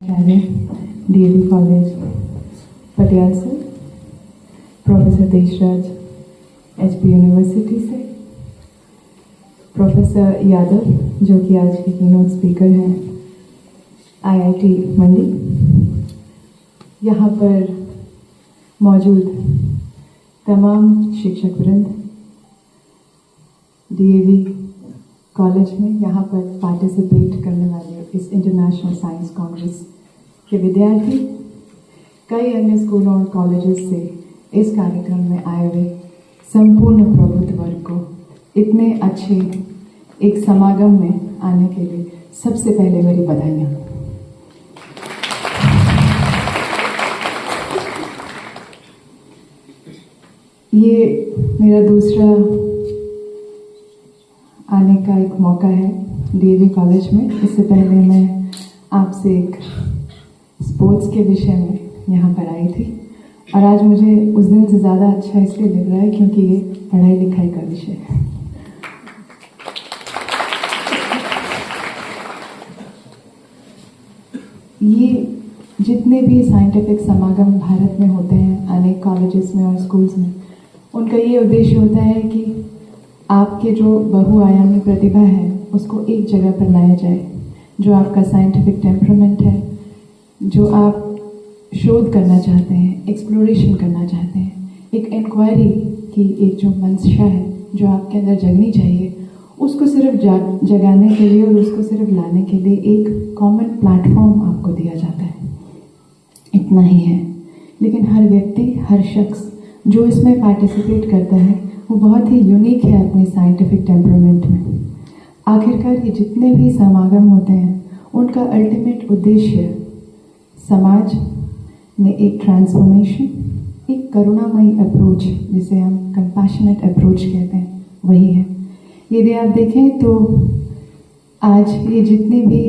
DAV college Patiala से, professor Deshraj HP university से, professor Yadav जो कि आज के कीनोट स्पीकर हैं आईआईटी मंडी, यहाँ पर मौजूद तमाम शिक्षक वृंद, डीएवी कॉलेज में यहाँ पर पार्टिसिपेट करने वाले इस इंटरनेशनल साइंस कांग्रेस के विद्यार्थी, कई अन्य स्कूलों और कॉलेजेस से इस कार्यक्रम में आए हुए संपूर्ण प्रबुद्ध वर्ग को इतने अच्छे एक समागम में आने के लिए सबसे पहले मेरी बधाइयाँ। ये मेरा दूसरा आने का एक मौका है डीएवी कॉलेज में। इससे पहले मैं आपसे एक स्पोर्ट्स के विषय में यहाँ पर आई थी और आज मुझे उस दिन से ज़्यादा अच्छा इसलिए लग रहा है क्योंकि ये पढ़ाई लिखाई का विषय है। ये जितने भी साइंटिफिक समागम भारत में होते हैं अनेक कॉलेजेस में और स्कूल्स में, उनका ये उद्देश्य होता है कि आपके जो बहुआयामी प्रतिभा है उसको एक जगह पर लाया जाए। जो आपका साइंटिफिक टेम्परामेंट है, जो आप शोध करना चाहते हैं, एक्सप्लोरेशन करना चाहते हैं, एक इंक्वायरी की एक जो मंशा है जो आपके अंदर जगनी चाहिए, उसको सिर्फ जगाने के लिए और उसको सिर्फ लाने के लिए एक कॉमन प्लेटफॉर्म आपको दिया जाता है। इतना ही है, लेकिन हर व्यक्ति, हर शख्स जो इसमें पार्टिसिपेट करता है वो बहुत ही यूनिक है अपने साइंटिफिक टेम्परामेंट में। आखिरकार ये जितने भी समागम होते हैं उनका अल्टीमेट उद्देश्य समाज में एक ट्रांसफॉर्मेशन, एक करुणामयी अप्रोच, जिसे हम कंपैशनेट अप्रोच कहते हैं, वही है। यदि आप देखें तो आज ये जितनी भी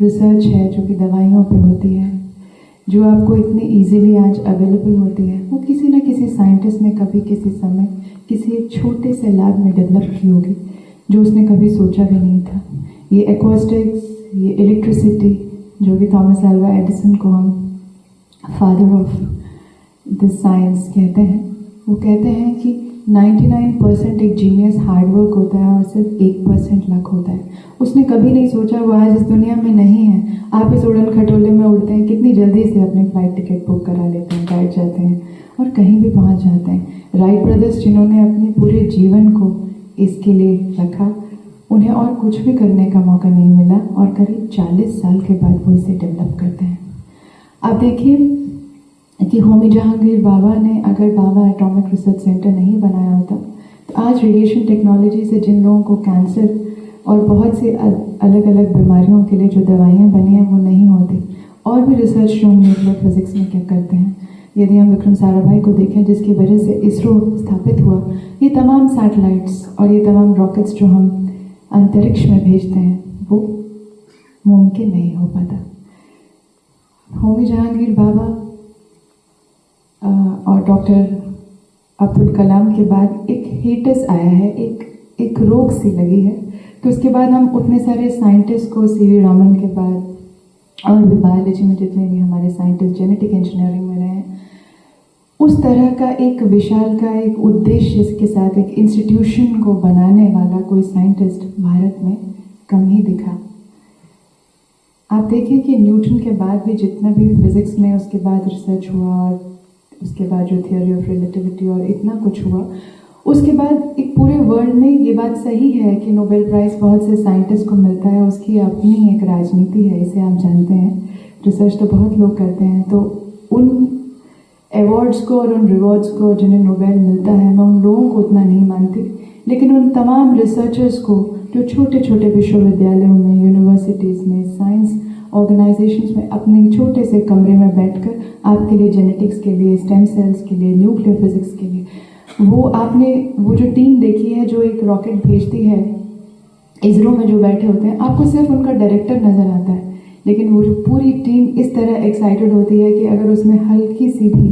रिसर्च है जो कि दवाइयों पे होती है, जो आपको इतनी इजीली आज अवेलेबल होती है, वो किसी न किसी साइंटिस्ट ने कभी किसी समय किसी एक छोटे से लैब में डेवलप की होगी जो उसने कभी सोचा भी नहीं था। ये एक्वास्टिक्स, ये इलेक्ट्रिसिटी, जो कि थॉमस अल्वा एडिसन को हम फादर ऑफ दिस साइंस कहते हैं, वो कहते हैं कि 99% एक जीनियस हार्डवर्क होता है और सिर्फ 1% लक होता है। उसने कभी नहीं सोचा, वो आज इस दुनिया में नहीं है। आप इस उड़न खटोले में उड़ते हैं, कितनी जल्दी से अपनी फ्लाइट टिकट बुक करा लेते हैं, बैठ जाते हैं और कहीं भी पहुंच जाते हैं। राइट ब्रदर्स जिन्होंने अपने पूरे जीवन को इसके लिए रखा, उन्हें और कुछ भी करने का मौका नहीं मिला और करीब 40 साल के बाद वो इसे डेवलप करते हैं। आप देखिए कि होमी जहांगीर बाबा ने अगर बाबा एटॉमिक रिसर्च सेंटर नहीं बनाया होता तो आज रेडिएशन टेक्नोलॉजी से जिन लोगों को कैंसर और बहुत से अलग अलग बीमारियों के लिए जो दवाइयाँ बनी हैं वो नहीं होती। और भी रिसर्च जो हम न्यूक्लियर फिजिक्स में क्या करते हैं, यदि हम विक्रम साराभाई को देखें जिसकी वजह से इसरो स्थापित हुआ, ये तमाम सैटेलाइट्स और ये तमाम रॉकेट्स जो हम अंतरिक्ष में भेजते हैं वो मुमकिन नहीं हो पाता। होमी जहांगीर बाबा और डॉक्टर अब्दुल कलाम के बाद एक हेटस आया है, एक रोग सी लगी है। तो उसके बाद हम उतने सारे साइंटिस्ट को, सीवी रामन के बाद और भी बायोलॉजी में जितने भी हमारे साइंटिस्ट जेनेटिक इंजीनियरिंग में रहे हैं, उस तरह का एक विशाल का एक उद्देश्य के साथ एक इंस्टीट्यूशन को बनाने वाला कोई साइंटिस्ट भारत में कम ही दिखा। आप देखिए कि न्यूटन के बाद भी जितना भी फिजिक्स में उसके बाद रिसर्च हुआ और उसके बाद जो थियोरी ऑफ रिलेटिविटी और इतना कुछ हुआ, उसके बाद एक पूरे वर्ल्ड में ये बात सही है कि नोबेल प्राइज़ बहुत से साइंटिस्ट को मिलता है, उसकी अपनी एक राजनीति है, इसे आप जानते हैं। रिसर्च तो बहुत लोग करते हैं, तो उन अवार्ड्स को और उन रिवॉर्ड्स को जिन्हें नोबेल मिलता है, मैं उन लोगों को उतना नहीं मानती, लेकिन उन तमाम रिसर्चर्स को जो छोटे छोटे विश्वविद्यालयों में, यूनिवर्सिटीज़ में, साइंस ऑर्गेनाइजेशंस में अपने छोटे से कमरे में बैठकर आपके लिए जेनेटिक्स के लिए, स्टेम सेल्स के लिए, न्यूक्लियर फिजिक्स के लिए, वो जो टीम देखी है जो एक रॉकेट भेजती है, इसरो में जो बैठे होते हैं, आपको सिर्फ उनका डायरेक्टर नज़र आता है, लेकिन वो जो पूरी टीम इस तरह एक्साइटेड होती है कि अगर उसमें हल्की सी भी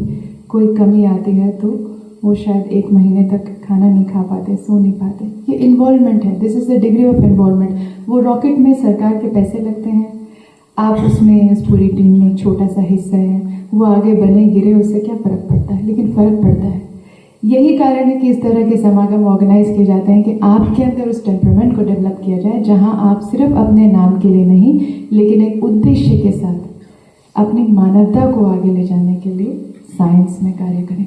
कोई कमी आती है तो वो शायद 1 महीने तक खाना नहीं खा पाते, सो नहीं पाते। ये इन्वॉल्वमेंट है, this is the degree of involvement. वो रॉकेट में सरकार के पैसे लगते हैं, आप उसमें उस पूरी टीम में एक छोटा सा हिस्सा है, वो आगे बने गिरे उससे क्या फ़र्क पड़ता है, लेकिन फ़र्क पड़ता है। यही कारण है कि इस तरह के समागम ऑर्गेनाइज किए जाते हैं कि आपके अंदर उस टेम्परामेंट को डेवलप किया जाए, जहां आप सिर्फ अपने नाम के लिए नहीं, लेकिन एक उद्देश्य के साथ अपनी मानवता को आगे ले जाने के लिए साइंस में कार्य करें।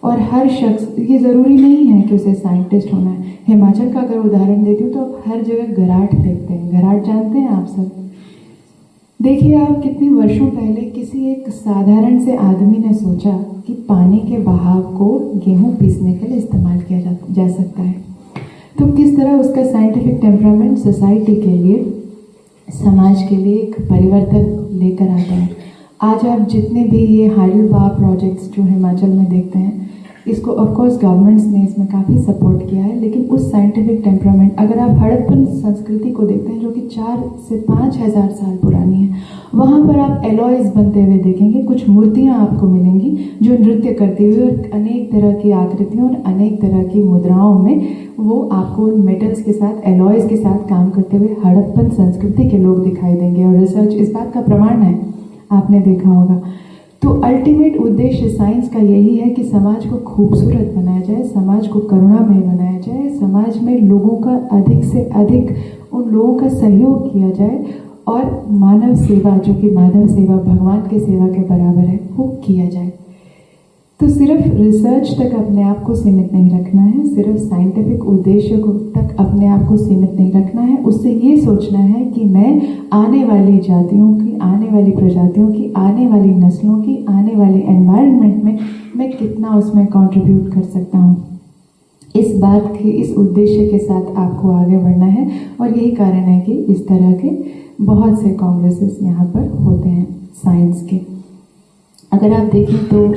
और हर शख्स, ये ज़रूरी नहीं है कि उसे साइंटिस्ट होना है। हिमाचल का अगर उदाहरण देती हूँ तो आप हर जगह घराट देखते हैं। घराट जानते हैं आप सब? देखिए, आप कितने वर्षों पहले किसी एक साधारण से आदमी ने सोचा कि पानी के बहाव को गेहूं पीसने के लिए इस्तेमाल किया जा सकता है। तो किस तरह उसका साइंटिफिक टेम्परामेंट सोसाइटी के लिए, समाज के लिए एक परिवर्तन लेकर आता है। आज आप जितने भी ये हाइडल पावर प्रोजेक्ट्स जो हिमाचल में देखते हैं, इसको ऑफकोर्स गवर्नमेंट्स ने इसमें काफ़ी सपोर्ट किया है, लेकिन उस साइंटिफिक टेम्परामेंट, अगर आप हड़प्पन संस्कृति को देखते हैं जो कि 4 से 5,000 साल पुरानी है, वहाँ पर आप एलॉयज बनते हुए देखेंगे। कुछ मूर्तियाँ आपको मिलेंगी जो नृत्य करती हुई और अनेक तरह की आकृतियों और अनेक तरह की मुद्राओं में वो आपको मेटल्स के साथ, एलॉयज के साथ काम करते हुए हड़प्पन संस्कृति के लोग दिखाई देंगे। और रिसर्च इस बात का प्रमाण है, आपने देखा होगा। तो अल्टीमेट उद्देश्य साइंस का यही है कि समाज को खूबसूरत बनाया जाए, समाज को करुणामय बनाया जाए, समाज में लोगों का अधिक से अधिक उन लोगों का सहयोग किया जाए और मानव सेवा, जो कि मानव सेवा भगवान के सेवा के बराबर है, वो किया जाए। तो सिर्फ रिसर्च तक अपने आप को सीमित नहीं रखना है, सिर्फ साइंटिफिक उद्देश्य को तक अपने आप को सीमित नहीं रखना है। उससे ये सोचना है कि मैं आने वाली जातियों की, आने वाली प्रजातियों की, आने वाली नस्लों की, आने वाले एनवायरनमेंट में मैं कितना उसमें कंट्रीब्यूट कर सकता हूँ। इस बात के, इस उद्देश्य के साथ आपको आगे बढ़ना है। और यही कारण है कि इस तरह के बहुत से कांग्रेसेस यहाँ पर होते हैं साइंस के। अगर आप देखें तो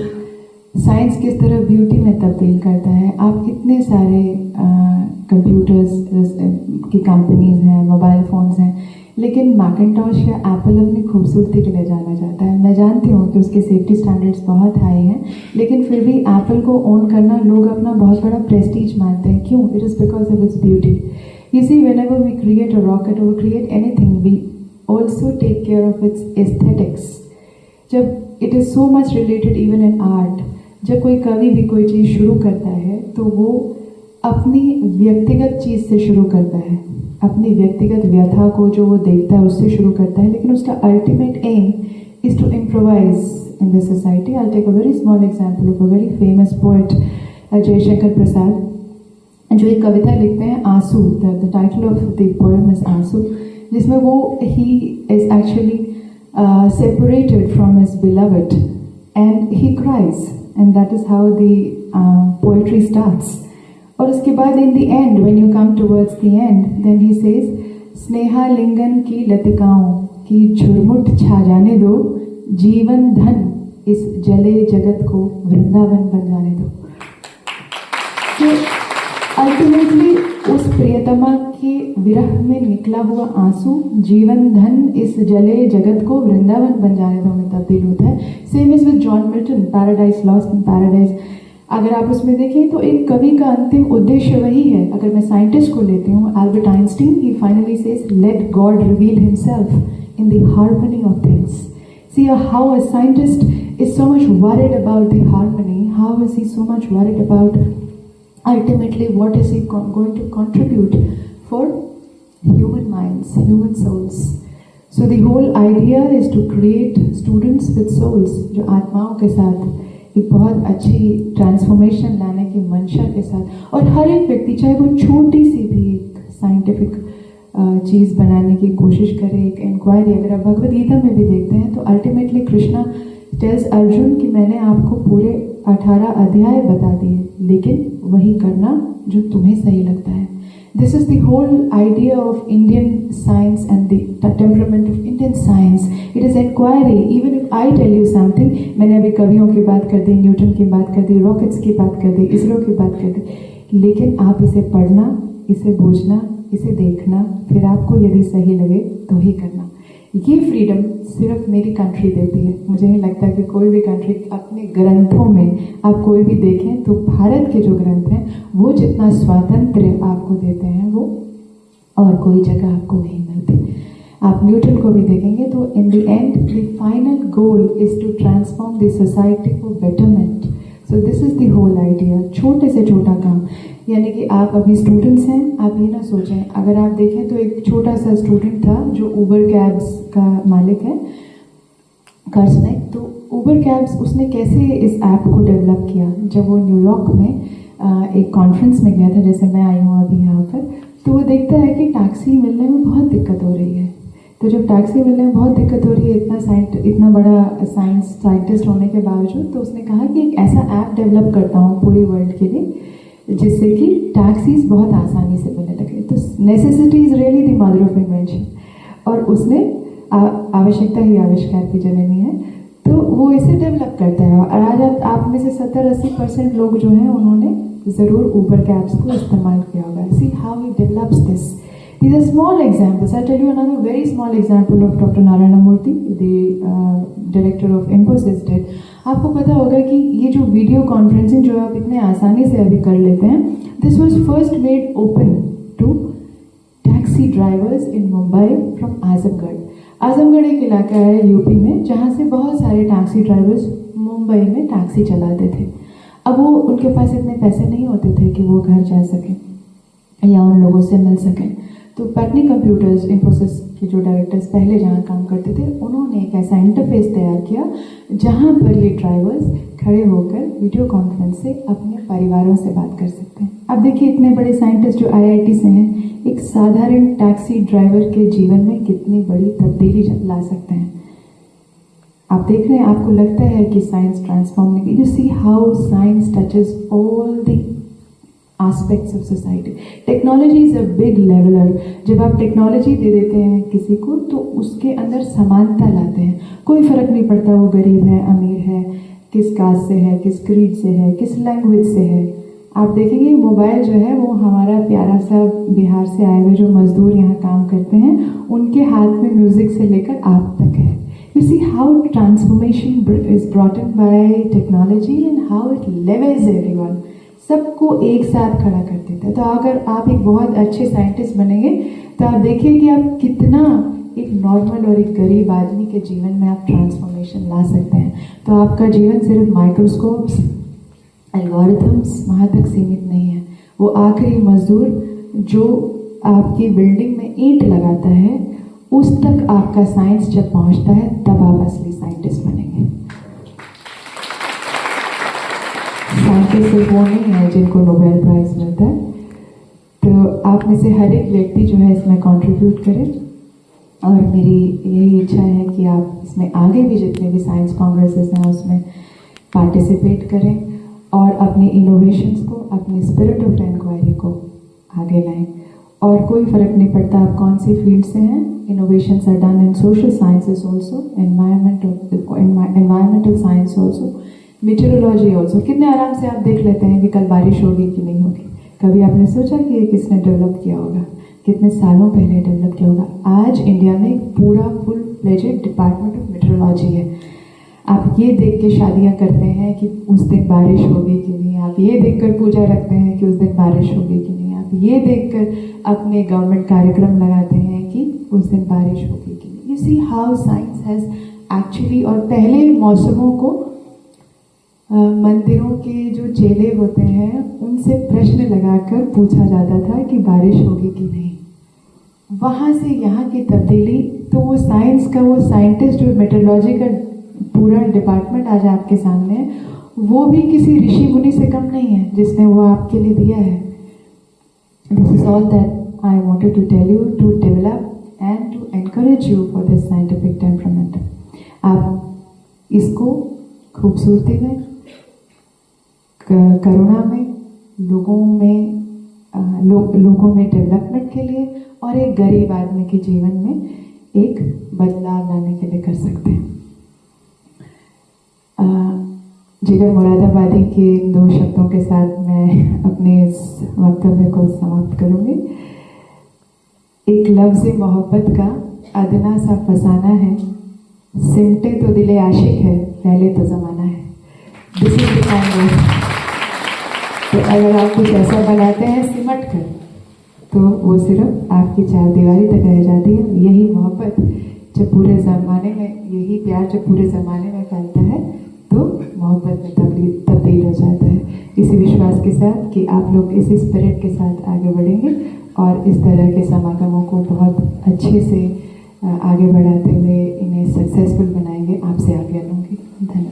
साइंस किस तरह ब्यूटी में तब्दील करता है। आप कितने सारे कंप्यूटर्स की कंपनीज हैं, मोबाइल फ़ोन्स हैं, लेकिन मैकिंटॉश या एप्पल अपनी खूबसूरती के लिए जाना जाता है। मैं जानती हूँ कि उसके सेफ्टी स्टैंडर्ड्स बहुत हाई हैं, लेकिन फिर भी एप्पल को ओन करना लोग अपना बहुत बड़ा प्रेस्टीज मानते हैं। क्यों? It is because of its beauty. You see, whenever we create a rocket और create anything, we also take care of its aesthetics. जब it is so much related even in art, जब कोई कवि भी कोई चीज़ शुरू करता है तो वो अपनी व्यक्तिगत चीज़ से शुरू करता है, अपनी व्यक्तिगत व्यथा को जो वो देखता है उससे शुरू करता है, लेकिन उसका ultimate aim is to improvise in the society. I take a very small example of a very famous poet Jayshankar Prasad, जो एक कविता लिखते हैं आंसू। The title of the poem is आंसू, जिसमें वो ही is actually separated from his beloved and he cries, and that is how the poetry starts. और उसके बाद in the end, when you come towards the end, then he says, Sneha लिंगन की लतिकाओं की झुरमुट छा जाने दो, जीवन धन इस जले जगत को वृंदावन बन जाने दो। तो अल्टीमेटली उस प्रियतमा के विरह में निकला हुआ आंसू जीवन धन इस जले जगत को वृंदावन बन जाने दो में तब्दील होता है। Same is with John Milton, paradise lost in paradise. अगर आप उसमें देखें तो एक कवि का अंतिम उद्देश्य वही है। अगर मैं साइंटिस्ट को लेती हूँ, Albert Einstein, he finally says, let God reveal himself in the harmony of things. See how a scientist is so much worried about the harmony, how is he so much worried about ultimately what is he going to contribute for human minds, human souls. So the whole idea is to create students with souls, जो आत्माओं के साथ एक बहुत अच्छी transformation लाने की मंशा के साथ। और हर एक व्यक्ति, चाहे वो छोटी सी भी एक साइंटिफिक चीज़ बनाने की कोशिश करे, एक इंक्वायरी, अगर आप भगवद गीता में भी देखते हैं तो अल्टीमेटली कृष्णा टेल्स अर्जुन कि मैंने आपको पूरे 18 अध्याय बता दिए, लेकिन वही करना जो तुम्हें सही लगता है। This is the whole idea of Indian science and the temperament of Indian science. It is inquiry. Even if I tell you something, मैंने अभी कवियों की बात कर दी, न्यूटन की बात कर दी, रॉकेट्स की बात कर दी, इसरो की बात कर दी, लेकिन आप इसे पढ़ना, इसे बूझना, इसे देखना, फिर आपको यदि सही लगे तो ही करना। ये फ्रीडम सिर्फ मेरी कंट्री देती है। मुझे नहीं लगता कि कोई भी कंट्री अपने ग्रंथों में, आप कोई भी देखें तो भारत के जो ग्रंथ हैं वो जितना स्वातंत्र्य आपको देते हैं वो और कोई जगह आपको नहीं मिलती। आप न्यूटन को भी देखेंगे तो in the end the final goal is to transform the society for betterment. So this is the whole idea. छोटे से छोटा काम, यानी कि आप अभी स्टूडेंट्स हैं, आप ये ना सोचें. अगर आप देखें तो एक छोटा सा स्टूडेंट था जो ऊबर कैब्स का मालिक है, कर्सनेक. तो ऊबर कैब्स उसने कैसे इस ऐप को डेवलप किया. जब वो न्यूयॉर्क में एक कॉन्फ्रेंस में गया था, जैसे मैं आई हूँ अभी यहाँ पर, तो वो देखता है कि टैक्सी मिलने में बहुत दिक्कत हो रही है. तो जब टैक्सी मिलने में बहुत दिक्कत हो रही है इतना बड़ा साइंटिस्ट होने के बावजूद, तो उसने कहा कि एक ऐसा ऐप डेवलप करता हूँ पूरी वर्ल्ड के लिए जिससे कि टैक्सीज बहुत आसानी से मिलने लगे. तो necessity is really the mother of invention. और उसने आवश्यकता ही आविष्कार की जननी है. तो वो इसे डेवलप करता है. और आज आप में से 70-80% लोग जो हैं उन्होंने ज़रूर ऊबर कैब्स को इस्तेमाल किया होगा. See how he develops this. These are small examples. I'll tell you another very small example of Dr. Narayana Murthy, the director of Infosys did. आपको पता होगा कि ये जो वीडियो कॉन्फ्रेंसिंग जो आप इतने आसानी से अभी कर लेते हैं, this was first made open to taxi drivers in Mumbai from Azamgarh. Azamgarh एक इलाका है यूपी में जहाँ से बहुत सारे टैक्सी ड्राइवर्स मुंबई में टैक्सी चलाते थे. अब वो उनके पास इतने पैसे नहीं होते थे कि वो घर जा सकें या उन लोगों से मिल सकें. तो पैटनी कंप्यूटर्स, इन्फोसिस के जो डायरेक्टर्स पहले जहाँ काम करते थे, उन्होंने एक ऐसा इंटरफेस तैयार किया जहाँ पर ये ड्राइवर्स खड़े होकर वीडियो कॉन्फ्रेंस से अपने परिवारों से बात कर सकते हैं. अब देखिए इतने बड़े साइंटिस्ट जो आईआईटी से हैं, एक साधारण टैक्सी ड्राइवर के जीवन में कितनी बड़ी तब्दीली ला सकते हैं. आप देख रहे हैं, आपको लगता है कि साइंस ट्रांसफॉर्म नहीं. You see how science touches all the aspects of society. Technology is a big leveller. जब आप टेक्नोलॉजी दे देते हैं किसी को तो उसके अंदर समानता लाते हैं. कोई फर्क नहीं पड़ता वो गरीब है, अमीर है, किस कास्ट से है, किस क्रीड से है, किस लैंग्वेज से है. आप देखेंगे मोबाइल जो है वो हमारा प्यारा सा बिहार से आए हुए जो मजदूर यहाँ काम करते हैं, उनके हाथ में म्यूजिक से लेकर आप तक है. You see how transformation is brought in by technology and how it levels everyone. सबको एक साथ खड़ा कर देता है. तो अगर आप एक बहुत अच्छे साइंटिस्ट बनेंगे तो आप देखिए कि आप कितना एक नॉर्मल और एक गरीब आदमी के जीवन में आप ट्रांसफॉर्मेशन ला सकते हैं. तो आपका जीवन सिर्फ माइक्रोस्कोप्स, एल्गोरिथम्स वहाँ तक सीमित नहीं है. वो आखिरी मजदूर जो आपकी बिल्डिंग में ईंट लगाता है, उस तक आपका साइंस जब पहुंचता है तब आप असली साइंटिस्ट बनेंगे. साइंटिस्ट सिर्फ वो नहीं है जिनको नोबेल प्राइज मिलता है. तो आप में से हर एक व्यक्ति जो है इसमें कंट्रीब्यूट करे. और मेरी यही इच्छा है कि आप इसमें आगे भी जितने भी साइंस कांग्रेसेस हैं उसमें पार्टिसिपेट करें और अपने इनोवेशंस को, अपने स्पिरिट ऑफ इंक्वायरी को आगे लाएं. और कोई फर्क नहीं पड़ता आप कौन सी फील्ड से हैं. Innovations are done in social sciences also, environmental science also, meteorology also. कितने आराम से आप देख लेते हैं कि कल बारिश होगी कि नहीं होगी. कभी आपने सोचा कि ये किसने डेवलप किया होगा, कितने सालों पहले डेवलप किया होगा. आज इंडिया में एक पूरा फुल फ्लेजेड डिपार्टमेंट ऑफ मीटेरोलॉजी है. आप ये देख के शादियाँ करते हैं कि उस दिन बारिश होगी कि नहीं. आप ये देखकर पूजा रखते हैं कि उस दिन बारिश होगी कि नहीं. आप ये देखकर अपने गवर्नमेंट कार्यक्रम लगाते हैं कि उस दिन बारिश होगी कि नहीं. You see how science has actually. और पहले मौसमों को मंदिरों के जो चेले होते हैं उनसे प्रश्न लगाकर पूछा जाता था कि बारिश होगी कि नहीं. वहाँ से यहाँ की तब्दीली. तो वो साइंस का, वो साइंटिस्ट जो मेट्रोलॉजी का पूरा डिपार्टमेंट आज आपके सामने है, वो भी किसी ऋषि मुनि से कम नहीं है जिसने वो आपके लिए दिया है. This is all that I wanted to tell you, to develop and to encourage you for this scientific temperament. आप इसको खूबसूरती में, करुणा में, लोगों में डेवलपमेंट के लिए और एक गरीब आदमी के जीवन में एक बदलाव लाने के लिए कर सकते हैं. जिगर मुरादाबादी के इन 2 शब्दों के साथ मैं अपने इस वक्तव्य को समाप्त करूंगी. एक लफ्ज़ मोहब्बत का अदना सा फसाना है, सिमटे तो दिले आशिक है, पहले तो ज़माना है. This is the kind of. तो अगर आप कुछ ऐसा बनाते हैं सिमट कर, तो वो सिर्फ आपकी चार दीवारी तक रह जाती है। यही मोहब्बत जब पूरे ज़माने में, यही प्यार जब पूरे ज़माने में फैलता है तो मोहब्बत में तब्दील हो जाता है। इसी विश्वास के साथ कि आप लोग इसी स्पिरिट के साथ आगे बढ़ेंगे और इस तरह के समागमों को बहुत अच्छे से आगे बढ़ाते हुए इन्हें सक्सेसफुल बनाएंगे, आपसे आज्ञा लूँगी। धन्यवाद।